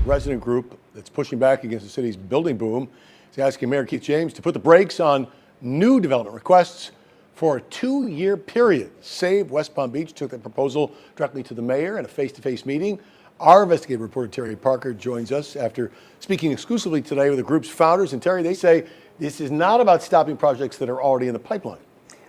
resident group that's pushing back against the city's building boom is asking Mayor Keith James to put the brakes on new development requests for a 2-year period. Save West Palm Beach took the proposal directly to the mayor in a face-to-face meeting. Our investigative reporter Terry Parker joins us after speaking exclusively today with the group's founders. And Terry, they say this is not about stopping projects that are already in the pipeline.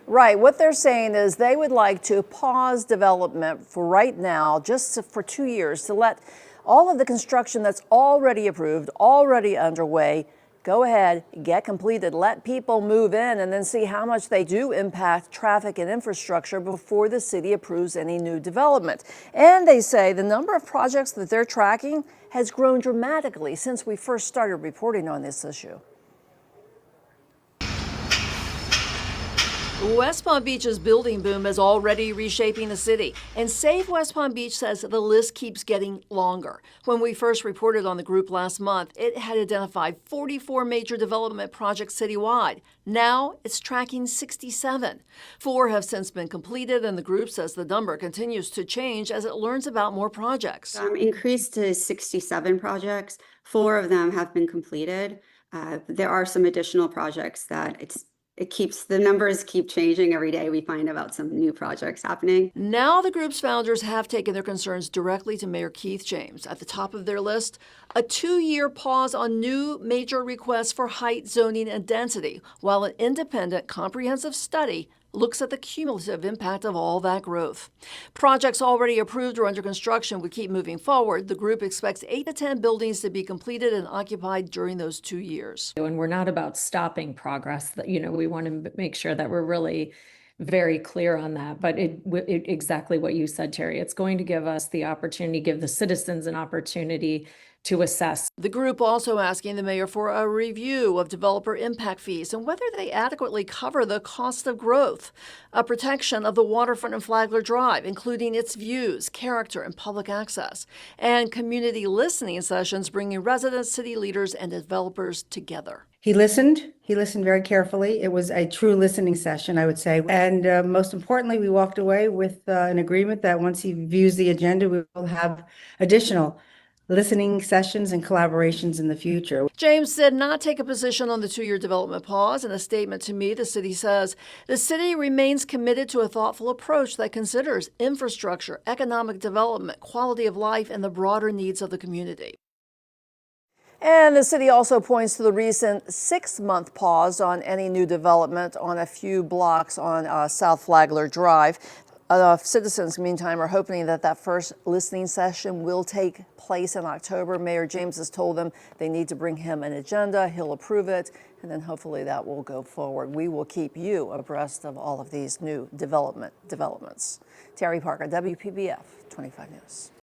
Right. What they're saying is they would like to pause development for right now, just for 2 years, to let all of the construction that's already approved, already underway, go ahead, get completed, let people move in, and then see how much they do impact traffic and infrastructure before the city approves any new development. And they say the number of projects that they're tracking has grown dramatically since we first started reporting on this issue. West Palm Beach's building boom is already reshaping the city, and Save West Palm Beach says the list keeps getting longer. When we first reported on the group last month, it had identified 44 major development projects citywide. Now it's tracking 67. 4 have since been completed, and the group says the number continues to change as it learns about more projects. Increased to 67 projects. 4 of them have been completed. There are some additional projects that the numbers keep changing every day. We find about some new projects happening. Now the group's founders have taken their concerns directly to Mayor Keith James. At the top of their list, a 2-year pause on new major requests for height, zoning, and density, while an independent comprehensive study looks at the cumulative impact of all that growth. Projects already approved or under construction would keep moving forward. The group expects 8 to 10 buildings to be completed and occupied during those 2 years. And we're not about stopping progress. We want to make sure that we're really very clear on that. But exactly what you said, Terry, it's going to give us the opportunity, give the citizens an opportunity to assess. The group also asking the mayor for a review of developer impact fees and whether they adequately cover the cost of growth, a protection of the waterfront and Flagler Drive, including its views, character, and public access, and community listening sessions bringing residents, city leaders, and developers together. He listened very carefully. It was a true listening session, I would say. And most importantly, we walked away with an agreement that once he views the agenda, we will have additional listening sessions and collaborations in the future. James did not take a position on the 2-year development pause. In a statement to me, the city says the city remains committed to a thoughtful approach that considers infrastructure, economic development, quality of life, and the broader needs of the community. And the city also points to the recent 6-month pause on any new development on a few blocks on South Flagler Drive. Citizens, meantime, are hoping that first listening session will take place in October. Mayor James has told them they need to bring him an agenda. He'll approve it, and then hopefully that will go forward. We will keep you abreast of all of these new developments. Terry Parker, WPBF 25 News.